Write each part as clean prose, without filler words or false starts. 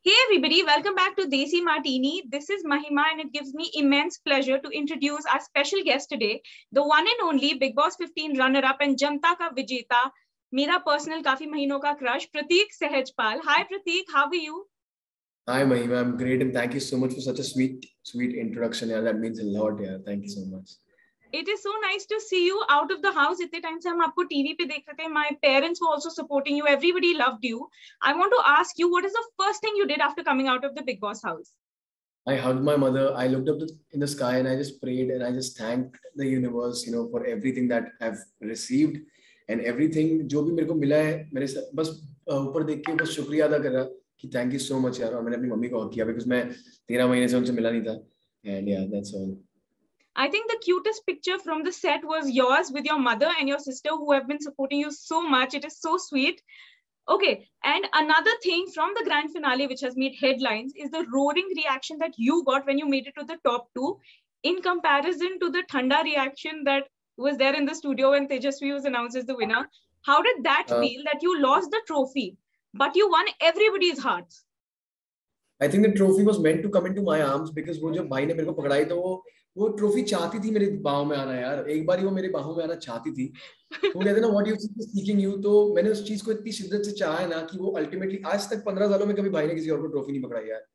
Hey everybody, welcome back to Desi Martini. This is Mahima and it gives me immense pleasure to introduce our special guest today, the one and only Big Boss 15 runner-up and Janta ka Vijeta, mera personal काफी महीनों का crush, Prateek Sehajpal. Hi Prateek, how are you? Hi Mahima, I'm great and thank you so much for such a sweet introduction. Yeah, that means a lot. Yeah, thank you so much. It is so nice to see you out of the house. इतने time से हम आपको TV पे देख रहे थे. My parents were also supporting you. Everybody loved you. I want to ask you, what is the first thing you did after coming out of the Big Boss house? I hugged my mother. I looked up in the sky and I just prayed and I just thanked the universe, for everything that I've received and everything जो भी मेरे को मिला है. मेरे बस ऊपर देख के बस शुक्रिया अदा कर रहा कि thank you so much यार. और मैंने अपनी मम्मी को हग किया because मैं 13 महीने से उनसे मिला नहीं था. And yeah, that's all. I think the cutest picture from the set was yours with your mother and your sister who have been supporting you so much. It is so sweet. Okay, and another thing from the grand finale which has made headlines is the roaring reaction that you got when you made it to the top 2 in comparison to the Thanda reaction that was there in the studio when Tejasvi was announced as the winner. How did that feel that you lost the trophy, but you won everybody's hearts? I think the trophy was meant to come into my arms because वो जब भाई ने मेरे को पकड़ाई तो वो trophy चाहती थी मेरे बाहों में आना यार. एक बार ही वो मेरे बाहों में आना चाहती थी. वो कहते ना व्हाट यू सीकिंग यू. तो मैंने उस चीज को इतनी शिद्दत से चाहा है ना कि वो अल्टीमेटली आज तक 15 सालों में कभी भाई ने किसी और को ट्रॉफी नहीं पकड़ाई यार.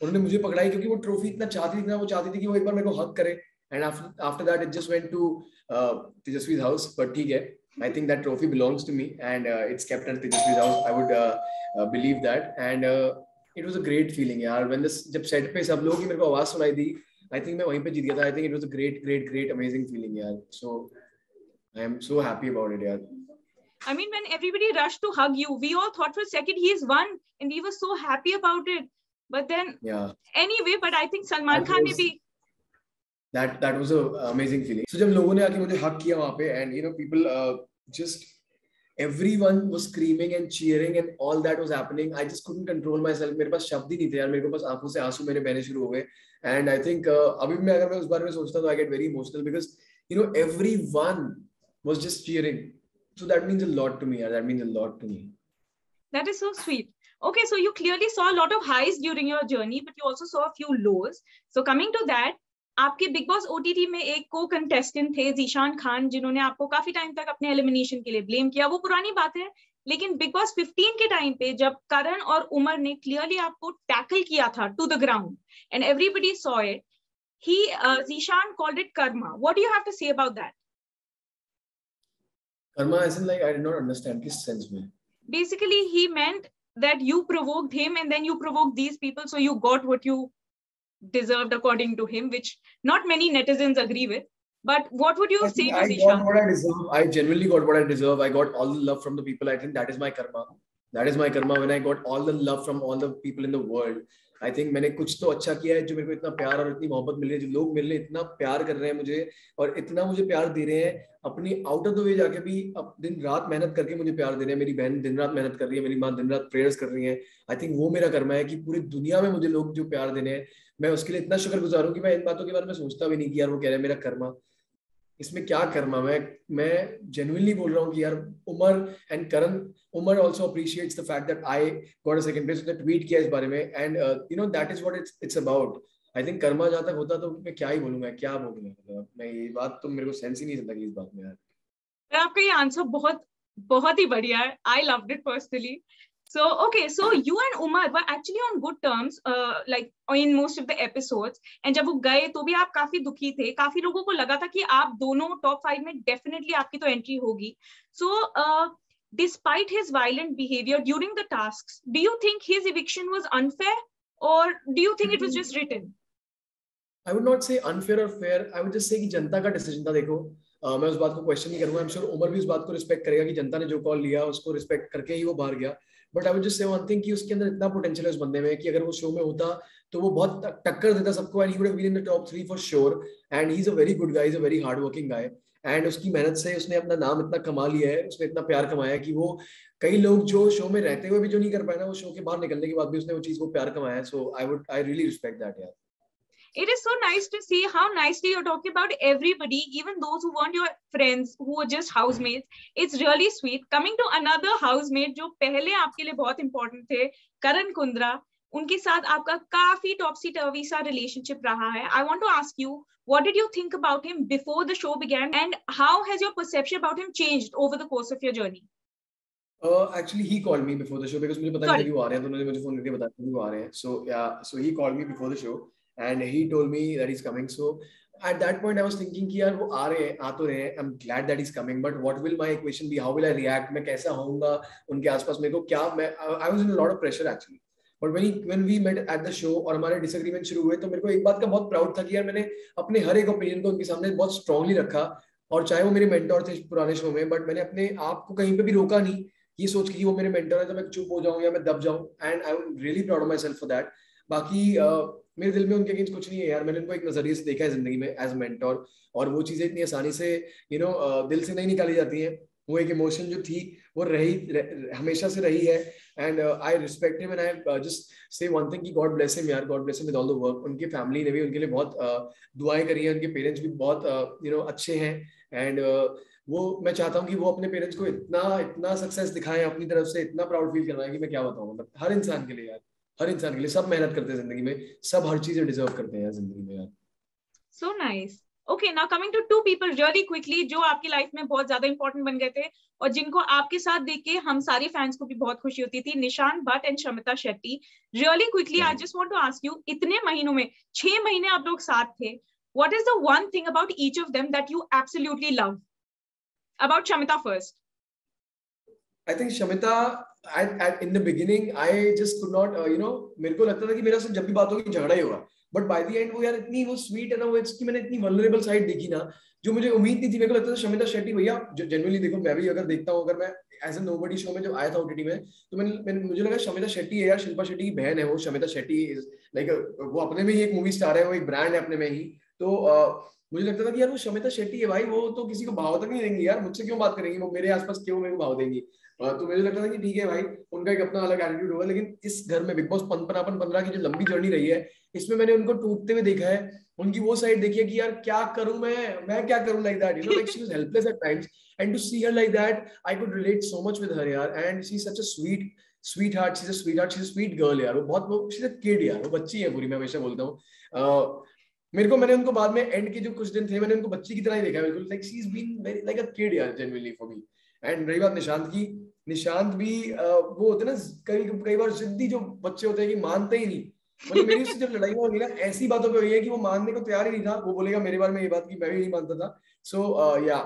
उन्होंने मुझे पकड़ाई क्योंकि वो ट्रॉफी इतना चाहती थी ना. वो चाहती थी कि वो एक बार मेरे को हक करे. And after that it just went to Tejaswi's house. But ठीक है, I think that trophy belongs to me and it's kept at Tejasvi's house. I would believe that and it was a great feeling यार. When this जब set पे सब लोगों की मेरे को आवाज सुनाई दी, I think मैं वहीं पे जीत गया था. I think it was a great amazing feeling यार. So I am so happy about it यार. I mean, when everybody rushed to hug you, we all thought for a second he's won and we were so happy about it. But then anyway, but I think Salman Khan ने भी that was a amazing feeling. So जब लोगों ने आके मुझे hug किया वहाँ पे and people just everyone was screaming and cheering and all that was happening. I just couldn't control myself. मेरे पास शब्द ही नहीं थे यार. मेरे को बस आंखों से आंसू मेरे बहने शुरू हो गए. And I think अभी मैं अगर मैं उस बारे में सोचता तो I get very emotional because everyone was just cheering. So that means a lot to me. यार. That means a lot to me. That is so sweet. Okay, so you clearly saw a lot of highs during your journey, but you also saw a few lows. So coming to that, आपके big boss OTT में एक को contestant थे जीशान खान, जिन्होंने आपको काफी time तक अपने एलिमिनेशन के लिए ब्लेम किया. वो पुरानी बात है, लेकिन बिग बॉस 15 के टाइम पे जब करण और उमर ने क्लियरली आपको टैकल किया था to the ground and everybody saw it, Zeeshan called it karma. What do you have to say about that? Karma as in like I did not understand किस सेंस में? Basically he meant that you provoked him and then you provoked these people, so you got what you deserved according to him, which not many netizens agree with. But what would you say to Zishan? I got what I deserve. I genuinely got what I deserve. I got all the love from the people. I think that is my karma. That is my karma when I got all the love from all the people in the world. I think मैंने कुछ तो अच्छा किया है जो मेरे को इतना प्यार और इतनी मोहब्बत मिल रही है. जो लोग मेरे लिए इतना प्यार कर रहे हैं मुझे और इतना मुझे प्यार दे रहे हैं, अपनी आउट ऑफ द वे जाके भी दिन रात मेहनत करके मुझे प्यार दे रहे हैं. मेरी बहन दिन रात मेहनत कर रही है, मेरी माँ दिन रात प्रेयर्स कर रही है. आई थिंक वो मेरा कर्मा है कि पूरी दुनिया में मुझे लोग जो प्यार देने हैं, मैं उसके लिए इतना शुक्रगुजार हूँ कि मैं इन बातों के बारे में सोचता भी नहीं कि यार वो कह रहे हैं मेरा कर्मा. इसमें क्या कर्मा? मैं जेन्युइनली बोल रहा हूँ कि यार Umar and Karan, Umar also appreciates the fact that I got a second place. उसने ट्वीट किया इस बारे में and that is what it's about. I think karma जहां तक होता तो मैं क्या ही बोलूंगा, क्या बोलूंगा. मैं ये बात तो मेरे को सेंस ही नहीं लगी इस बात में यार. आपका ये आंसर बहुत ही बढ़िया है. I loved it personally. So, okay, so you and Umar were actually on good terms, like in most of the episodes. And जब वो गए तो भी आप काफी दुखी थे. काफी लोगों को लगा था कि आप दोनों टॉप 5 में definitely आपकी तो एंट्री होगी. So, despite his violent behavior during the tasks, do you think his eviction was unfair, or do you think it was just written? I would not say unfair or fair. I would just say कि जनता का decision था. देखो, मैं उस बात को question नहीं करूंगा. I'm sure उमर भी उस बात को रिस्पेक्ट करेगा कि जनता ने जो कॉल लिया उसको रिस्पेक्ट करके ही वो बाहर गया. But I would just say one thing कि उसके अंदर इतना पोटेंशियल है उस बंदे में कि अगर वो शो में होता तो वो बहुत टक्कर देता सबको and he would have been in the top 3 for sure. And he is a very good guy, is a very hard working guy and उसकी मेहनत से उसने अपना नाम इतना कमा लिया है, उसने इतना प्यार कमाया है कि वो कई लोग जो शो में रहते हुए भी जो नहीं कर पाए ना, वो शो के बाहर निकलने के बाद भी उसने वो चीज को प्यार कमाया है. सो आई रियली रिस्पेक्ट दैट यार. It is so nice to see how nicely you're talking about everybody, even those who weren't your friends, who were just housemates. It's really sweet. Coming to another housemate, जो पहले आपके लिए बहुत important थे, Karan Kundra. उनके साथ आपका काफी टॉपसी टर्वी सा रिलेशनशिप रहा है. I want to ask you, what did you think about him before the show began, and how has your perception about him changed over the course of your journey? Actually, he called me before the show because मुझे पता नहीं था कि वो आ रहे हैं, तो उन्होंने मुझे फोन करके बताया कि वो आ रहे हैं. So yeah, so he called me before the show and he told me that he's coming. So at that point I was thinking कि यार वो आ रहे हैं, आ तो रहे हैं. I'm glad that he's coming, but what will my equation be? How will I react? मैं कैसा होऊंगा उनके आसपास? मेरे को क्या, मैं I was in a lot of pressure actually. But when we met at the show और हमारे डिसएग्रीमेंट शुरू हुए, तो मेरे को एक बात का बहुत प्राउड था कि यार मैंने अपने हर एक ओपिनियन को उनके सामने बहुत स्ट्रांगली रखा. और चाहे वो मेरे मेंटोर थे पुराने शो में, बट मैंने अपने आप को कहीं पे भी रोका नहीं ये सोच के कि वो मेरे मेंटर है तो मैं चुप हो जाऊं या मैं दब जाऊं. And I am really proud of my self for that. बाकी मेरे दिल में उनके अगेंस्ट कुछ नहीं है यार. मैंने उनको एक नजरिए से देखा है जिंदगी में एज मेंटर, और वो चीजें इतनी आसानी से दिल से नहीं निकाली जाती हैं. वो एक इमोशन जो थी वो हमेशा से रही है. And I respect him and I just say one thing कि गॉड ब्लेस हिम यार, God bless him with all the work. उनकी फैमिली ने भी उनके लिए बहुत दुआएं करी हैं. उनके पेरेंट्स भी बहुत अच्छे हैं. एंड वो मैं चाहता हूँ कि वो अपने पेरेंट्स को इतना सक्सेस दिखाएं अपनी तरफ से, इतना प्राउड फील करवाएं कि मैं क्या बताऊँ. मतलब हर इंसान के लिए यार, हर इंसान के लिए सब मेहनत करते हैं जिंदगी में, सब हर चीजें डिजर्व करते हैं यार जिंदगी में यार. So nice. Okay, now coming to two people really quickly जो आपकी लाइफ में बहुत ज्यादा इंपॉर्टेंट बन गए थे और जिनको आपके साथ देख के हम सारे फैंस को भी बहुत खुशी होती थी, Nishant Bhatt and Shamita Shetty. Really quickly, I just want to ask you, इतने महीनों में 6 महीने आप लोग साथ थे, what is the one thing about each of them that you absolutely love? About Shamita first. I think Shamita, in the beginning, I just could not, मेरे को लगता था कि मेरा सिर्फ जब भी बात होगी झगड़ा ही होगा. बट बाय द एंड वो यार इतनी वो स्वीट है ना, वो इसकी मैंने इतनी वल्नरेबल साइड देखी ना जो मुझे उम्मीद नहीं थी. मेरे को लगता था शमिता शेट्टी भैया, जो जेन्युइनली देखो मैं भी अगर देखता हूँ, अगर मैं एज ए नोबडी शो में जब आया था ओटीटी में, तो मुझे लगा शमिता शेट्टी है यार, शिल्पा शेट्टी की बहन है वो. शमिता शेट्टी लाइक वो अपने में ही एक मूवी स्टार है, वो एक ब्रांड है अपने में ही. तो मुझे लगता था कि यार वो शमिता शेट्टी है भाई, वो तो किसी को भाव तक नहीं देंगी यार, मुझसे क्यों बात करेंगी वो, मेरे आसपास क्यों मेरे को भाव देंगी. तो मुझे लगता था कि ठीक है भाई, उनका एक अपना अलग एटीट्यूड होगा. लेकिन इस घर में बिग बॉस 15 की जो लंबी जर्नी रही है, इसमें मैंने उनको टूटते हुए देखा है. उनकी वो साइड देखी है कि यार क्या करूं मैं क्या करूं, like that, like she was helpless at times. And to see her like that, I could relate so much with her यार. And she is such a sweet heart, she is a sweet girl यार. वो she is a kid यार, वो बच्ची है पूरी. मैं हमेशा बोलता हूँ मैंने उनको बाद में एंड के जो कुछ दिन थे, मैंने उनको बच्ची की तरह ही देखा है बिल्कुल. Like she is been very like a kid यार, जेन्युइनली फॉर मी. एंड रही बात निशांत की, निशांत भी वो होते ना कई बार जिद्दी जो बच्चे होते हैं कि मानते ही नहीं. मतलब मेरी उससे जब लड़ाई हुई ना, ऐसी बातों पे हुई है कि वो मानने को तैयार ही नहीं था. वो बोलेगा मेरे बारे में ये बात की मैं भी नहीं मानता था. सो या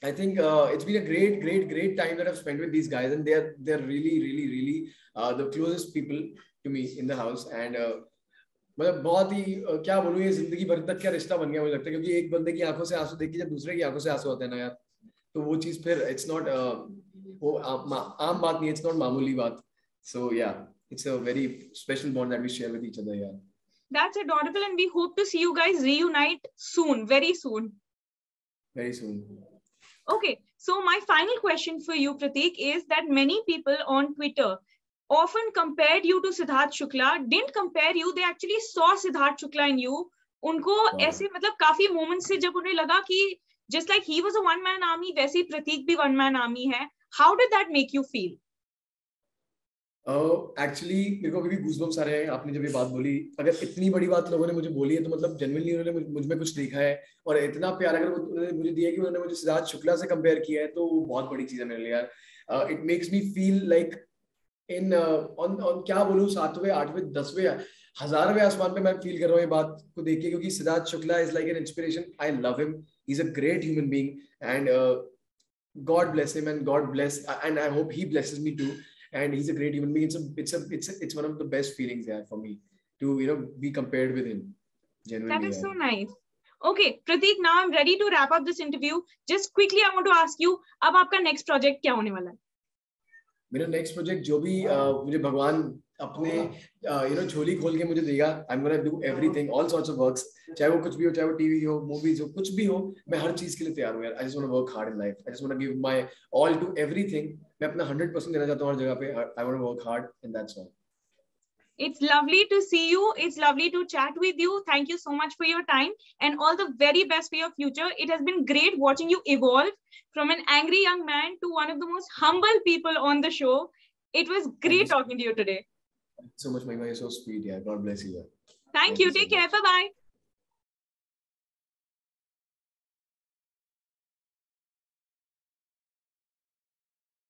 I think it's been a great time that I've spent with these guys, and they're really the closest people to me in the house. And मतलब बहुत ही क्या बोलूं, ये जिंदगी भर तक क्या रिश्ता बन गया मुझे लगता है. क्योंकि एक बंदे की आंखों से आंसू देख के जब दूसरे की आंखों से आंसू आते हैं ना यार, तो वो चीज फिर इट्स नॉट वो आम बात नहीं, इट्स नॉट मामूली बात. सो या it's a very special bond that we share with each other. Yeah, that's adorable, and we hope to see you guys reunite soon, very soon. Okay, so my final question for you, Prateek, is that many people on Twitter often compared you to Siddharth Shukla. Didn't compare you, they actually saw Siddharth Shukla in you. उनको ऐसे मतलब काफी moments से जब उन्हें लगा कि just like he was a one man army, वैसे ही प्रतीक भी one man army है. How did that make you feel? Actually मेरे को अभी भी गूज़बम्स आ रहे हैं. आपने जब ये बात बोली, अगर इतनी बड़ी बात लोगों ने मुझे बोली है तो मतलब जेन्युइनली उन्होंने मुझ में कुछ देखा है. और इतना प्यार अगर उन्होंने मुझे दिया कि उन्होंने मुझे सिद्धार्थ शुक्ला से कंपेयर किया है, तो वो बहुत बड़ी चीज है मेरे लिए यार. It makes me feel like in on क्या बोलूं, 7वें 8वें 10वें 1000वें आसमान पे मैं फील कर रहा हूँ ये बात को देख के. क्योंकि Siddharth Shukla is like an inspiration. I love him, he is a great human being. And God bless him, and God bless, and I hope he blesses me too. And he's a great human being. It's one of the best feelings there for me to be compared with him. Genuinely, that is so nice. Okay, Prateek, now I'm ready to wrap up this interview. Just quickly, I want to ask you, अब आपका next project क्या होने वाला है? मेरा next project जो भी मुझे भगवान अपने झोली खोल के मुझे देगा, I am gonna do everything, all sorts of works. चाहे वो कुछ भी हो, चाहे वो टीवी हो, मूवीज हो, कुछ भी हो, मैं हर चीज के लिए तैयार हूँ यार. I just want to work hard in life. I just want to give my all to everything. मैं अपना 100% देना चाहता हूँ हर जगह पे. I want to work hard and that's all. It's lovely to see you. It's lovely to chat with you. Thank you so much for your time and all the very best for your future. It has been great watching you evolve from an angry young man to one of the most humble people on the show. It was great talking to you today. so much, Mahima. You're so sweet. Yeah. God bless you. Thank you. So Take care. much. Bye-bye.